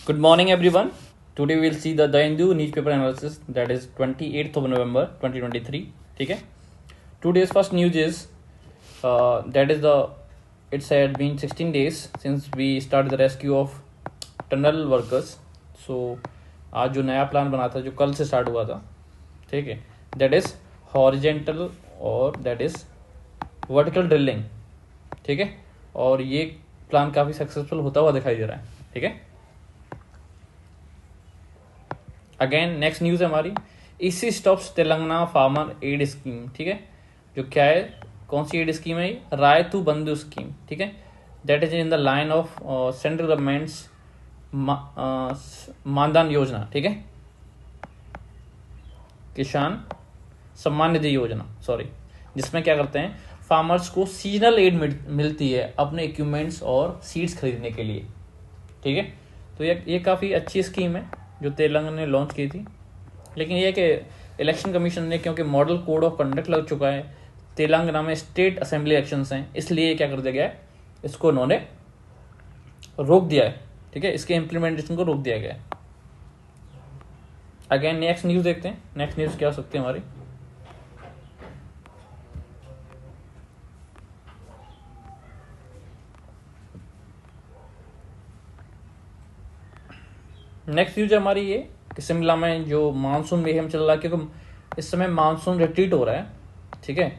Good morning, everyone. Today we'll see the Hindu newspaper analysis, that is 28th of November 2023. ठीक है. Today's first news is it had been 16 days since we started the rescue of tunnel workers. So आज जो नया plan बना था जो कल से स्टार्ट हुआ था, ठीक है, that is horizontal और that is vertical drilling. ठीक है, और ये प्लान काफ़ी सक्सेसफुल होता हुआ दिखाई दे रहा है. ठीक है. अगेन नेक्स्ट न्यूज़ है हमारी, EC stops Telangana farmer aid scheme. ठीक है, जो क्या है, कौन सी एड स्कीम है, रायतु बंधु स्कीम. ठीक है, that is in the line of central governments Maandhan Yojana. ठीक है, किसान सम्मान निधि योजना, सॉरी, जिसमें क्या करते हैं, फार्मर्स को सीजनल एड मिलती है अपने इक्विपमेंट्स और सीड्स खरीदने के लिए. ठीक है, तो ये काफ़ी अच्छी स्कीम है जो तेलंगाना ने लॉन्च की थी. लेकिन ये कि इलेक्शन कमीशन ने, क्योंकि मॉडल कोड ऑफ कंडक्ट लग चुका है, तेलंगाना में स्टेट असेंबली इलेक्शंस हैं, इसलिए क्या कर दिया गया है, इसको उन्होंने रोक दिया है. ठीक है, इसके इम्प्लीमेंटेशन को रोक दिया गया है. अगेन नेक्स्ट न्यूज़ देखते हैं. नेक्स्ट न्यूज़ क्या हो सकती है हमारी, नेक्स्ट न्यूज हमारी ये कि शिमला में जो मानसून मेहम चल रहा है, क्योंकि इस समय मानसून रिट्रीट हो रहा है. ठीक है,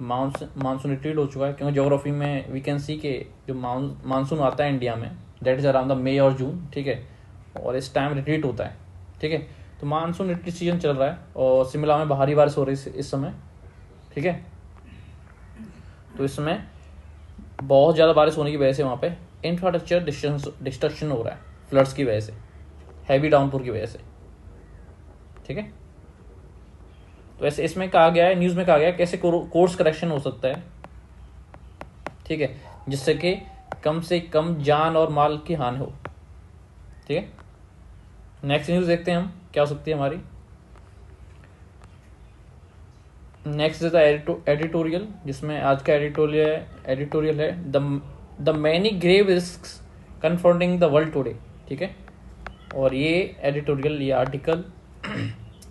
मानसून रिट्रीट हो चुका है, क्योंकि ज्योग्राफी में वी कैन सी के जो मानसून आता है इंडिया में, that is around the May और जून. ठीक है, और इस टाइम रिट्रीट होता है. ठीक है, तो मानसून रिट्रीट सीजन चल रहा है और शिमला में भारी बारिश हो रही है इस समय. ठीक है, तो इस समय बहुत ज़्यादा बारिश होने की वजह से वहाँ पे इंफ्रास्ट्रक्चर डिस्ट्रक्शन हो रहा है, फ्लड्स की वजह से, हैवी डाउनपुर की वजह से. ठीक है, तो ऐसे इसमें कहा गया है, न्यूज़ में कहा गया है कैसे कोर्स करेक्शन हो सकता है. ठीक है, जिससे कि कम से कम जान और माल की हानि हो. ठीक है, नेक्स्ट न्यूज़ देखते हैं हम क्या हो सकती है हमारी. नेक्स्ट इज द एडिटोरियल, जिसमें आज का एडिटोरियल है the many grave risks confronting the world today. ठीक है, और ये एडिटोरियल, ये आर्टिकल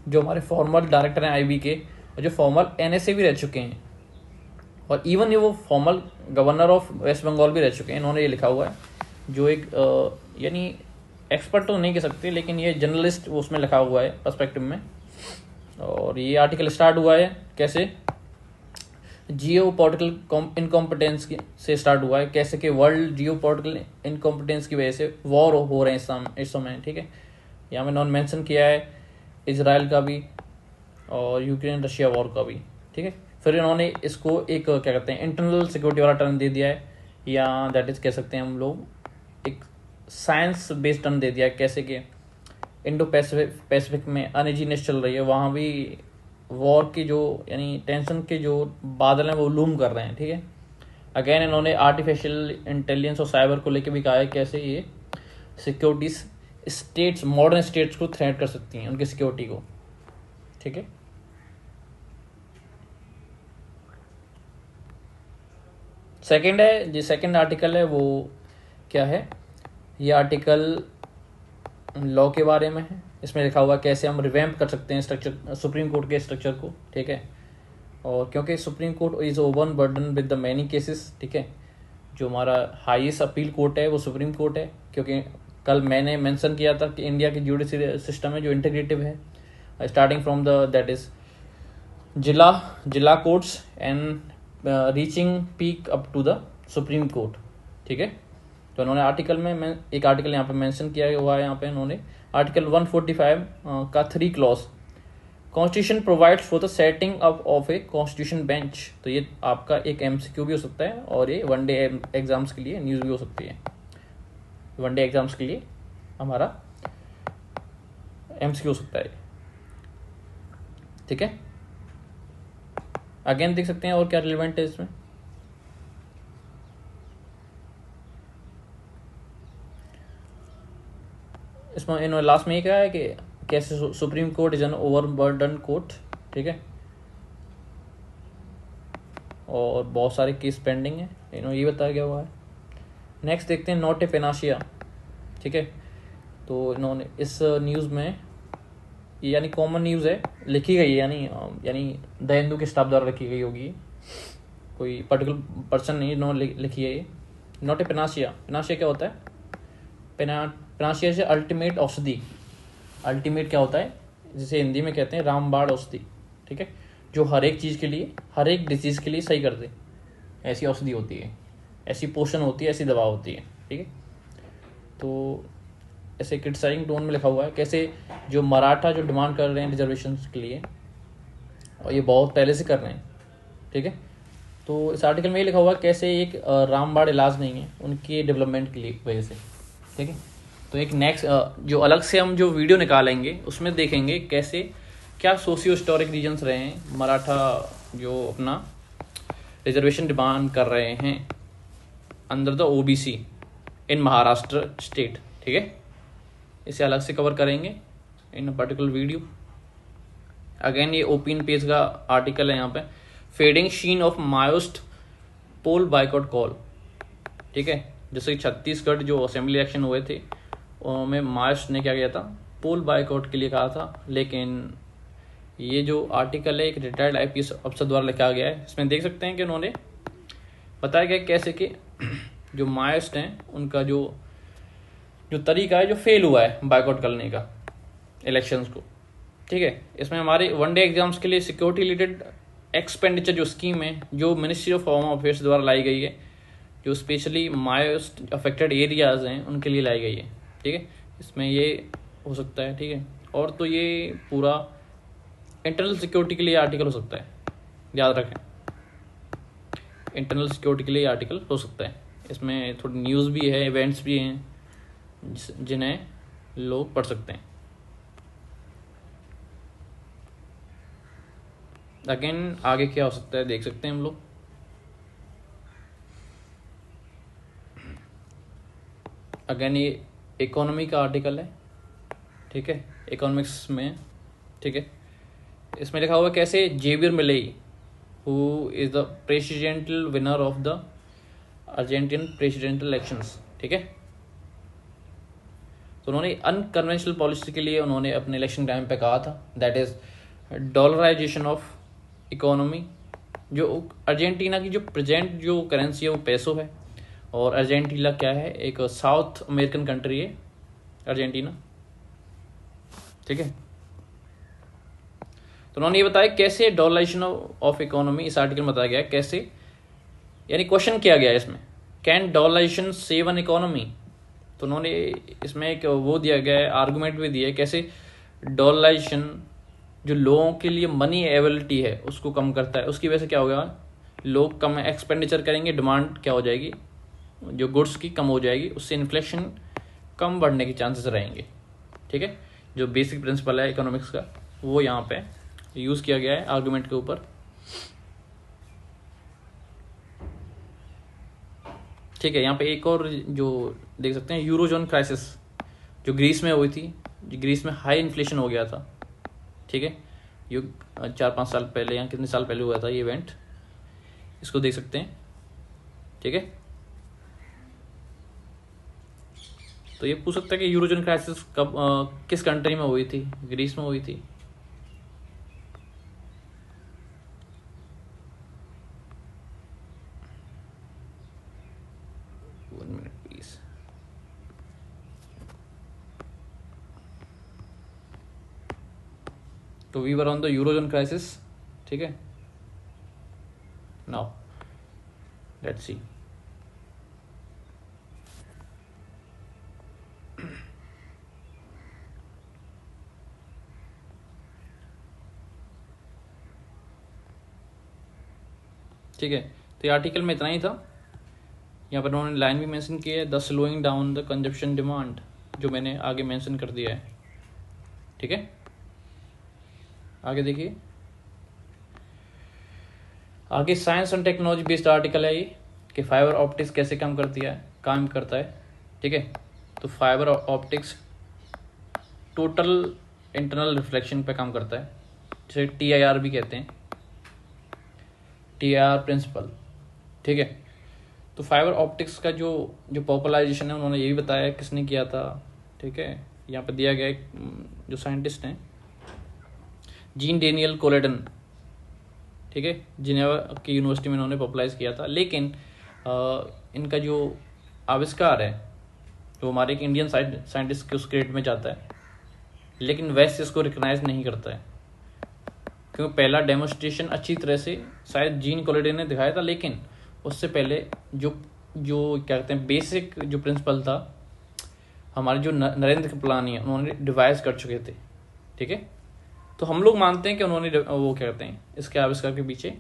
जो हमारे फॉर्मर डायरेक्टर हैं आईबी के, और जो फॉर्मर एनएसए भी रह चुके हैं, और इवन ये वो former governor of West Bengal भी रह चुके हैं, इन्होंने ये लिखा हुआ है. जो एक यानी एक्सपर्ट तो नहीं कह सकते, लेकिन ये जर्नलिस्ट उसमें लिखा हुआ है पर्सपेक्टिव में. और ये आर्टिकल स्टार्ट हुआ है कैसे, जियो पॉलिटिकल इनकॉम्पिटेंस से स्टार्ट हुआ है, कैसे कि वर्ल्ड जियो पॉलिटिकल इनकॉम्पिटेंस की वजह से वॉर हो रहे हैं इस समय. ठीक है, यहाँ में नॉन मेंशन किया है इजराइल का भी और यूक्रेन रशिया वॉर का भी. ठीक है, फिर इन्होंने इसको एक क्या कहते हैं, इंटरनल सिक्योरिटी वाला टर्न दे दिया है, या दैट इज कह सकते हैं हम लोग एक साइंस बेस्ड टर्न दे दिया है, कैसे कि इंडो पैसिफिक में अनइजीनेस चल रही है, वहाँ भी वॉर की जो यानी टेंशन के जो बादल हैं वो लूम कर रहे हैं. ठीक है, अगेन इन्होंने आर्टिफिशियल इंटेलिजेंस और साइबर को लेकर भी कहा है कैसे ये सिक्योरिटीज स्टेट्स, मॉडर्न स्टेट्स को थ्रेट कर सकती हैं, उनकी सिक्योरिटी को. ठीक है, सेकंड है, जो सेकंड आर्टिकल है वो क्या है, ये आर्टिकल लॉ के बारे में है. इसमें लिखा हुआ कैसे हम रिवैम्प कर सकते हैं स्ट्रक्चर, सुप्रीम कोर्ट के स्ट्रक्चर को. ठीक है, और क्योंकि supreme court is oven burden with the many cases. ठीक है, जो हमारा हाईएस्ट अपील कोर्ट है वो सुप्रीम कोर्ट है, क्योंकि कल मैंने मेंशन किया था कि इंडिया की जुडिशरी सिस्टम है जो इंटीग्रेटिव है, starting from the that is zila courts and reaching peak up to the Supreme Court. ठीक है, तो उन्होंने आर्टिकल में मैं एक आर्टिकल यहाँ पे मेंशन किया हुआ है, यहाँ पे इन्होंने आर्टिकल 145 का 3 clause, constitution provides for the setting up of a constitution bench. तो ये आपका एक एमसीक्यू भी हो सकता है, और ये वनडे एग्जाम्स के लिए न्यूज़ भी हो सकती है. वनडे एग्जाम्स के लिए हमारा एमसीक्यू हो सकता है. ठीक है, अगेन देख सकते हैं और क्या रिलेवेंट है इसमें. इसमें इन्होंने लास्ट में ये कहा है कि कैसे supreme court is an overburden court. ठीक है, और बहुत सारे केस पेंडिंग है, इन्होंने ये बताया गया हुआ है. नेक्स्ट देखते हैं नोटे पेनाशिया. ठीक है, तो इन्होंने इस न्यूज़ में, ये यानी कॉमन न्यूज़ है, लिखी गई है, यानी द हिंदू के स्टाफ द्वारा लिखी गई होगी, कोई पर्टिकुलर पर्सन नहीं, इन्होंने लिखी है ये। Not a पेनाशिया। पेनाशिया क्या होता है? पेनाशिया से अल्टीमेट औषधि। अल्टीमेट क्या होता है? जिसे हिंदी में कहते हैं रामबाण औषधि, ठीक है, जो हर एक चीज़ के लिए, हर एक डिजीज़ के लिए सही कर दे, ऐसी औषधि होती है, ऐसी पोषण होती है, ऐसी दवा होती है, ठीक है। तो ऐसे क्रिटिसाइजिंग टोन में लिखा हुआ है कैसे जो मराठा जो डिमांड कर रहे हैं रिजर्वेशन के लिए, और ये बहुत पहले से कर रहे हैं, ठीक है। तो इस आर्टिकल में ये लिखा हुआ है कैसे एक रामबाण इलाज नहीं है उनकी डेवलपमेंट के लिए वजह से, ठीक है। तो एक नेक्स्ट जो अलग से हम जो वीडियो निकालेंगे उसमें देखेंगे कैसे क्या सोशियो हिस्टोरिक रीजन्स रहे हैं, मराठा जो अपना रिजर्वेशन डिमांड कर रहे हैं under the OBC in Maharashtra state, ठीक है। इसे अलग से कवर करेंगे in a particular video. Again ये ओपिनियन पेज का आर्टिकल है यहाँ पे, fading sheen of Maoist poll boycott call, ठीक है। जैसे छत्तीसगढ़ जो असेंबली इलेक्शन हुए थे उनमें मायोस्ट ने क्या किया था, पोल बाइकआउट के लिए कहा था। लेकिन ये जो आर्टिकल है एक रिटायर्ड आईपीएस अफसर द्वारा लिखा गया है, इसमें देख सकते हैं कि उन्होंने बताया गया कैसे कि जो मायोस्ट हैं उनका जो तरीका है जो फेल हुआ है बाइकआउट करने का इलेक्शंस को, ठीक है। इसमें हमारे वनडे एग्जाम्स के लिए सिक्योरिटी रिलेटेड एक्सपेंडिचर जो स्कीम है जो मिनिस्ट्री ऑफ होम अफेयर्स द्वारा लाई गई है, जो स्पेशली मायोस्ट अफेक्टेड एरियाज हैं उनके लिए लाई गई है, ठीक है। इसमें ये हो सकता है, ठीक है। और तो ये पूरा इंटरनल सिक्योरिटी के लिए आर्टिकल हो सकता है, याद रखें, इंटरनल सिक्योरिटी के लिए आर्टिकल हो सकता है। इसमें थोड़ी न्यूज़ भी है, इवेंट्स भी हैं जिन्हें लोग पढ़ सकते हैं। अगेन आगे क्या हो सकता है देख सकते हैं हम लोग। अगेन ये इकोनॉमी का आर्टिकल है, ठीक है, इकोनॉमिक्स में, ठीक है। इसमें लिखा हुआ है कैसे Javier Milei who is the presidential winner of the Argentine presidential elections, ठीक है। तो उन्होंने अनकन्वेंशनल पॉलिसी के लिए उन्होंने अपने इलेक्शन टाइम पे कहा था that is dollarisation of economy. जो अर्जेंटीना की जो प्रेजेंट जो करेंसी है वो पेसो है, और अर्जेंटीना क्या है, एक साउथ अमेरिकन कंट्री है अर्जेंटीना, ठीक है। तो उन्होंने ये बताया कैसे डॉलराइजेशन ऑफ इकोनॉमी, इस आर्टिकल में बताया गया है कैसे, यानी क्वेश्चन किया गया है इसमें, can dollarisation save an economy. तो उन्होंने इसमें एक वो दिया गया है, आर्गूमेंट भी दिया है कैसे डॉलराइजेशन जो लोगों के लिए मनी अवेलेबिलिटी है उसको कम करता है, उसकी वजह से क्या होगा, लोग कम एक्सपेंडिचर करेंगे, डिमांड क्या हो जाएगी, जो गुड्स की कम हो जाएगी, उससे इन्फ्लेशन कम बढ़ने के चांसेस रहेंगे, ठीक है। जो बेसिक प्रिंसिपल है इकोनॉमिक्स का वो यहाँ पे यूज़ किया गया है आर्गूमेंट के ऊपर, ठीक है। यहाँ पे एक और जो देख सकते हैं यूरोजोन क्राइसिस जो ग्रीस में हुई थी, जो ग्रीस में हाई इन्फ्लेशन हो गया था, ठीक है। ये 4-5 साल पहले या कितने साल पहले हुआ था ये इवेंट, इसको देख सकते हैं, ठीक है। तो ये पूछ सकता है कि यूरोजोन क्राइसिस कब किस कंट्री में हुई थी, ग्रीस में हुई थी। तो we were on the eurozone crisis, ठीक है। नाउ लेट्स सी, ठीक है। तो ये आर्टिकल में इतना ही था। यहाँ पर उन्होंने लाइन भी मेंशन की है, the slowing down the consumption demand, जो मैंने आगे मेंशन कर दिया है, ठीक है। आगे देखिए, आगे science and technology based article है ये कि फाइबर ऑप्टिक्स कैसे काम करता है, ठीक है। तो fibre optics total internal reflection पे काम करता है, जिसे TIR भी कहते हैं, TIR प्रिंसिपल, ठीक है। तो फाइबर ऑप्टिक्स का जो पॉपुलराइजेशन है उन्होंने यही बताया किसने किया था, ठीक है, यहाँ पर दिया गया एक जो साइंटिस्ट हैं जीन डेनियल कोलेडन, ठीक है, जिनेवा की यूनिवर्सिटी में इन्होंने पॉपुलराइज किया था। लेकिन इनका जो आविष्कार है जो हमारे एक इंडियन साइंटिस्ट के उस क्रेडिट में जाता है, लेकिन वेस्ट इसको रिकग्नाइज नहीं करता है, क्योंकि पहला डेमोन्स्ट्रेशन अच्छी तरह से शायद जीन कोलेडन ने दिखाया था, लेकिन उससे पहले जो क्या कहते हैं बेसिक जो प्रिंसिपल था हमारे जो नरेंद्र कृपलानी है उन्होंने डिवाइस कर चुके थे, ठीक है। तो हम लोग मानते हैं कि उन्होंने वो क्या कहते हैं इसके आविष्कार के पीछे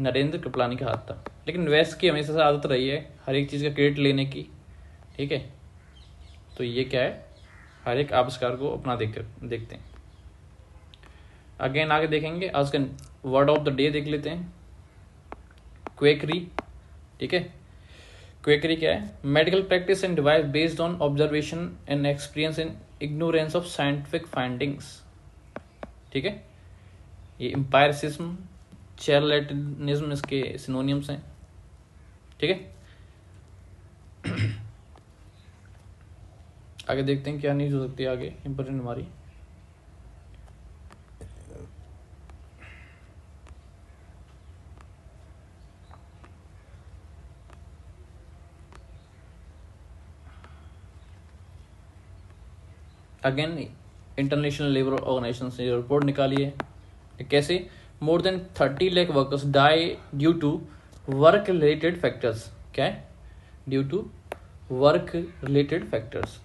नरेंद्र कृपलानी का हाथ था, लेकिन वेस्ट की हमेशा से आदत रही है हर एक चीज़ का क्रेडिट लेने की, ठीक है। तो ये क्या है, हर एक आविष्कार को अपना देखते हैं। अगेन आगे देखेंगे, आज का वर्ड ऑफ द डे देख लेते हैं, क्वेकरी, ठीक है। क्वेकरी क्या है, medical practice and device based on observation and experience in ignorance of scientific findings, ठीक है। ये एम्पायरिज्म, चार्लेटनिज्म इसके सिनोनियम्स हैं, ठीक है। आगे देखते हैं क्या न्यूज हो सकती है आगे इंपॉर्टेंट हमारी। अगेन इंटरनेशनल लेबर ऑर्गेनाइजेशन से रिपोर्ट निकाली है, कैसे more than 30 lakh workers die due to work related factors, क्या है, due to work related factors,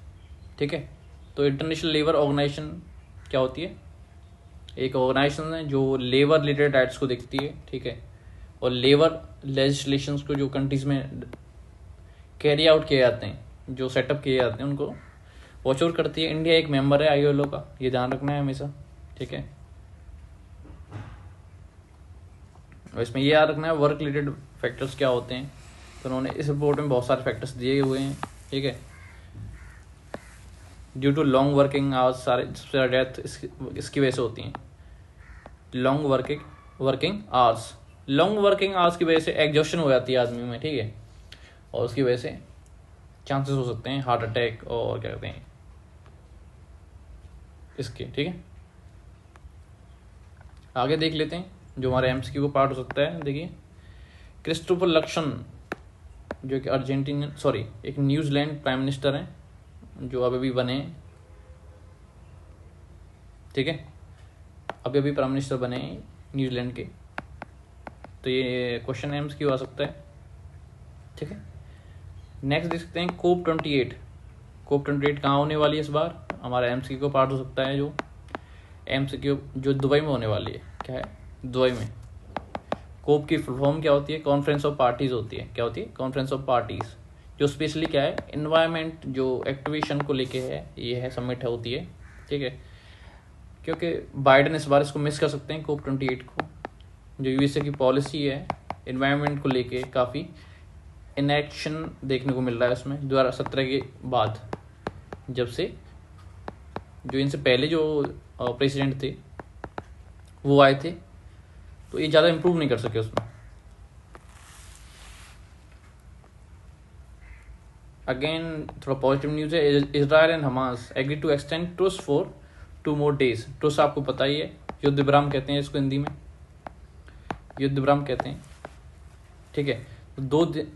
ठीक है। तो इंटरनेशनल लेबर ऑर्गेनाइजेशन क्या होती है, एक ऑर्गेनाइजेशन है जो लेबर रिलेटेड राइट्स को देखती है, ठीक है, और लेबर लेजिस्लेशंस को जो कंट्रीज में कैरी आउट किए जाते हैं, जो सेटअप किए जाते हैं, उनको वॉच आउट करती है। इंडिया एक मेंबर है आईएलओ का, ये ध्यान रखना है हमेशा, ठीक है। और इसमें ये याद रखना है वर्क रिलेटेड फैक्टर्स क्या होते हैं, तो उन्होंने इस रिपोर्ट में बहुत सारे फैक्टर्स दिए हुए हैं, ठीक है। Due to long working hours, सारे सबसे ज़्यादा डेथ इसकी वजह से होती हैं, long working hours, long working hours की वजह से एग्जॉशन हो जाती है आदमी में, ठीक है, और उसकी वजह से चांसेस हो सकते हैं हार्ट अटैक और क्या कहते हैं इसके, ठीक है। आगे देख लेते हैं जो हमारे एमसीक्यू को पार्ट हो सकता है। देखिए, क्रिस्टोफर लक्सन जो कि अर्जेंटीनियन एक न्यूजीलैंड प्राइम मिनिस्टर हैं जो अभी बने, ठीक है, अभी प्राइम मिनिस्टर बने न्यूजीलैंड के। तो ये क्वेश्चन एमसीक्यू आ सकता है, ठीक है। नेक्स्ट देख सकते हैं कोप 28 कहाँ होने वाली है इस बार, हमारा एमसीक्यू को पार्ट हो सकता है। जो एमसीक्यू जो दुबई में होने वाली है, क्या है, दुबई में। कोप की फुल फॉर्म क्या होती है, कॉन्फ्रेंस ऑफ पार्टीज होती है, क्या होती है, कॉन्फ्रेंस ऑफ पार्टीज, जो स्पेशली क्या है एनवायरनमेंट जो एक्टिवेशन को लेके है, ये है समिट होती है, ठीक है। क्योंकि बाइडन इस बार इसको मिस कर सकते हैं कोप 28 को, जो यूएसए की पॉलिसी है एनवायरनमेंट को लेके काफ़ी इनएक्शन देखने को मिल रहा है उसमें 2017 के बाद, जब से जो इनसे पहले जो प्रेसिडेंट थे वो आए थे, तो ये ज़्यादा इम्प्रूव नहीं कर सके उसमें। अगेन थोड़ा पॉजिटिव न्यूज़ है, Israel and Hamas agree to extend truce for 2 more days। Truce आपको पता ही है, युद्ध विराम कहते हैं इसको हिंदी में, युद्ध विराम कहते हैं, ठीक है। तो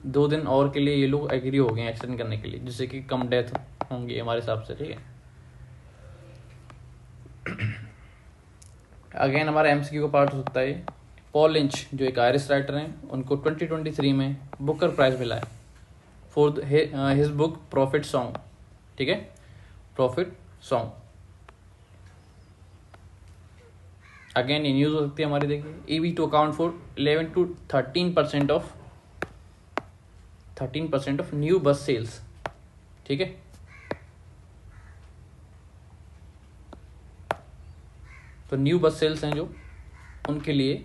2 दिन और के लिए ये लोग एग्री हो गए एक्सटेंड करने के लिए, जिससे कि कम डेथ होंगी हमारे हिसाब से, ठीक है। अगेन हमारा एमसीक्यू का पार्ट हो सकता है, पॉल लिंच जो एक आयरिश राइटर हैं, उनको 2023 में बुकर प्राइज मिला है for his book prophet song, ठीक है, प्रॉफिट सॉन्ग। अगेन ये न्यूज़ हो सकती है हमारी, देखिए, EV to account for 11 to 13% of new bus sales, ठीक है। तो न्यू बस सेल्स हैं जो उनके लिए,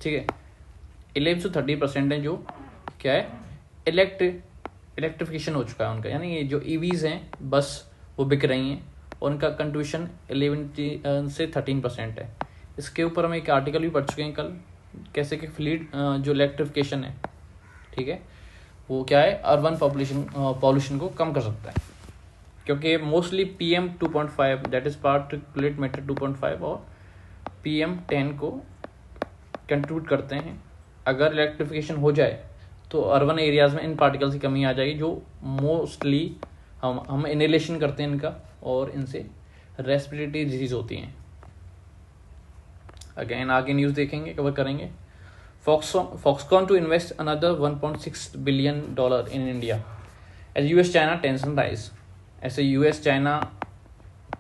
ठीक है, 11 से 30% है जो क्या है इलेक्ट्रिफिकेशन हो चुका है उनका, यानी ये जो ईवीज हैं बस वो बिक रही हैं, और उनका कंट्रीब्यूशन 11 से 13% है। इसके ऊपर हम एक आर्टिकल भी पढ़ चुके हैं कल, कैसे कि फ्लीट जो इलेक्ट्रिफिकेशन है, ठीक है, वो क्या है, अर्बन पॉल्यूशन को कम कर सकता है, क्योंकि mostly PM 2.5 that is particulate matter 2.5 और PM10 को कंट्रीब्यूट करते हैं। अगर इलेक्ट्रिफिकेशन हो जाए तो अर्बन एरियाज़ में इन पार्टिकल्स की कमी आ जाएगी, जो मोस्टली हम इनहेलेशन करते हैं इनका, और इनसे रेस्पिरेटरी डिजीज होती हैं। अगेन आगे न्यूज़ देखेंगे, कवर करेंगे। Foxconn to invest another $1.6 billion in India as US-China tension rise। ऐसे US-China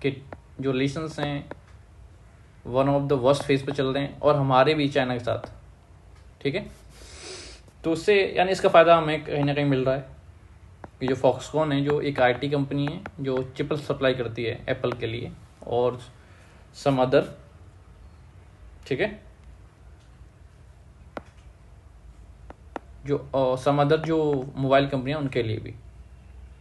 के जो रिलेशंस हैं one of the worst phase पे चल रहे हैं, और हमारे भी चाइना के साथ, ठीक है। तो उससे यानी इसका फ़ायदा हमें कहीं ना कहीं मिल रहा है कि जो फॉक्सकॉन है, जो एक IT कंपनी है जो चिप सप्लाई करती है एप्पल के लिए और सम अदर, ठीक है, जो सम अदर जो मोबाइल कंपनियां उनके लिए भी,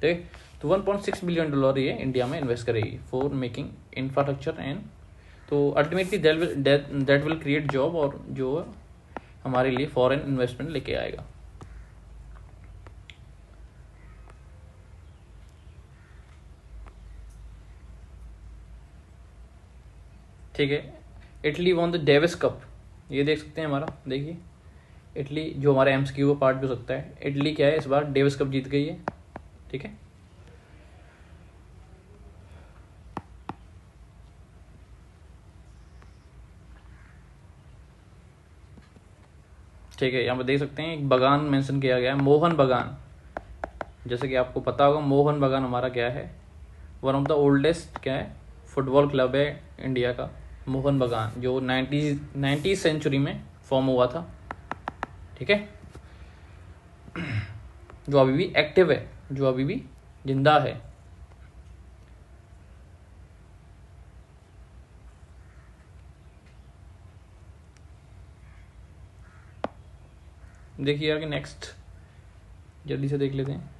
ठीक। तो $1.6 बिलियन ये इंडिया में इन्वेस्ट करेगी फॉर मेकिंग इंफ्रास्ट्रक्चर एंड, तो ultimately that will create job, और जो हमारे लिए फॉरेन इन्वेस्टमेंट लेके आएगा। ठीक है, Italy won the Davis cup, ये देख सकते हैं हमारा, देखिए इटली, जो हमारे MCQ का पार्ट भी हो सकता है, इटली क्या है इस बार डेविस कप जीत गई है, ठीक है। ठीक है, यहाँ पर देख सकते हैं एक बगान मेंशन किया गया है, मोहन बगान। जैसे कि आपको पता होगा मोहन बगान हमारा क्या है, वन ऑफ द ओल्डेस्ट क्या है फुटबॉल क्लब है इंडिया का, मोहन बगान, जो 90 सेंचुरी में फॉर्म हुआ था, ठीक है, जो अभी भी एक्टिव है, जो अभी भी जिंदा है। देखिए आगे नेक्स्ट, जल्दी से देख लेते हैं।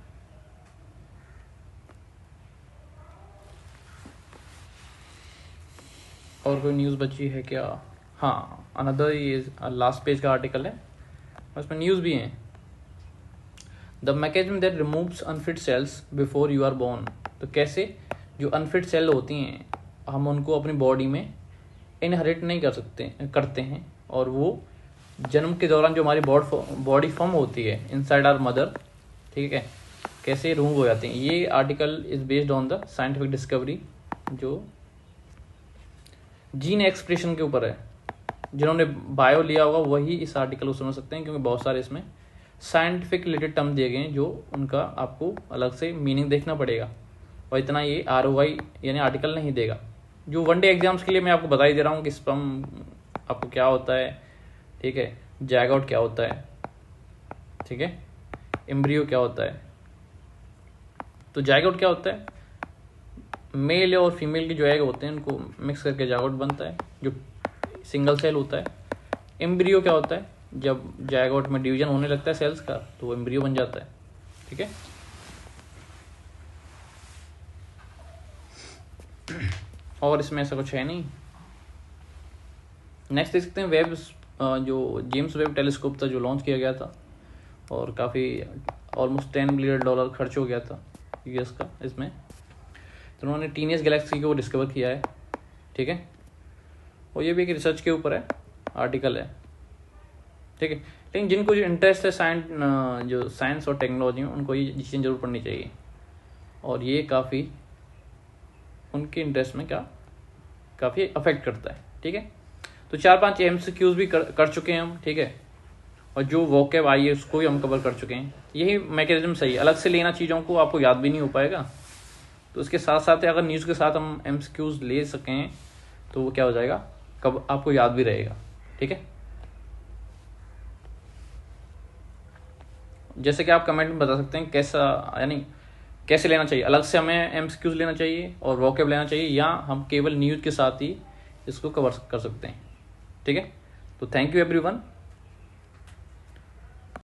और कोई न्यूज़ बची है क्या? हाँ, अनदर ये लास्ट पेज का आर्टिकल है, उसमें न्यूज़ भी है। The mechanism that removes unfit cells before you are born. तो कैसे जो अनफिट सेल होती हैं हम उनको अपनी बॉडी में इनहेरिट नहीं करते हैं, और वो जन्म के दौरान जो हमारी बॉडी फॉर्म होती है इनसाइड आवर मदर, ठीक है, कैसे रिमूव हो जाते हैं। ये article is based on the scientific discovery, जो जीन एक्सप्रेशन के ऊपर है। जिन्होंने बायो लिया होगा वही इस आर्टिकल को समझ सकते हैं, क्योंकि बहुत सारे इसमें साइंटिफिक रिलेटेड टर्म दिए गए हैं, जो उनका आपको अलग से मीनिंग देखना पड़ेगा, और इतना ये ROI यानी आर्टिकल नहीं देगा। जो वनडे एग्जाम्स के लिए मैं आपको बता ही दे रहा हूँ कि स्पर्म आपको क्या होता है, ठीक है, जैगआउट क्या होता है, ठीक है, एम्ब्रियो क्या होता है। तो जैगआउट क्या होता है, मेल और फीमेल के जो एग होते हैं उनको मिक्स करके जैगआउट बनता है, जो सिंगल सेल होता है। एम्ब्रियो क्या होता है, जब जैगआउट में डिवीजन होने लगता है सेल्स का तो वो एम्ब्रियो बन जाता है, ठीक है। और इसमें ऐसा कुछ है नहीं। नेक्स्ट देख सकते हैं वेब, जो जेम्स वेब टेलीस्कोप था जो लॉन्च किया गया था, और काफ़ी ऑलमोस्ट $10 बिलियन खर्च हो गया था US का इसमें। तो उन्होंने टीनियस गैलेक्सी को डिस्कवर किया है, ठीक है, और ये भी एक रिसर्च के ऊपर है, आर्टिकल है, ठीक है। लेकिन जिनको जो इंटरेस्ट है जो साइंस और टेक्नोलॉजी में, उनको ये चीज़ें जरूर पढ़नी चाहिए, और ये काफ़ी उनके इंटरेस्ट में काफ़ी अफेक्ट करता है, ठीक है। तो 4-5 MCQs भी कर चुके हैं हम, ठीक है, और जो वोकैब आई है उसको भी हम कवर कर चुके हैं। यही मैकेनिज्म सही है, अलग से लेना चीज़ों को आपको याद भी नहीं हो पाएगा। तो उसके साथ साथ अगर न्यूज़ के साथ हम MCQs ले सकें तो वो क्या हो जाएगा, कब आपको याद भी रहेगा, ठीक है। जैसे कि आप कमेंट में बता सकते हैं कैसा, यानी कैसे लेना चाहिए, अलग से हमें MCQs लेना चाहिए और वोकैब लेना चाहिए, या हम केवल न्यूज़ के साथ ही इसको कवर कर सकते हैं, ठीक है। तो थैंक यू एवरीवन।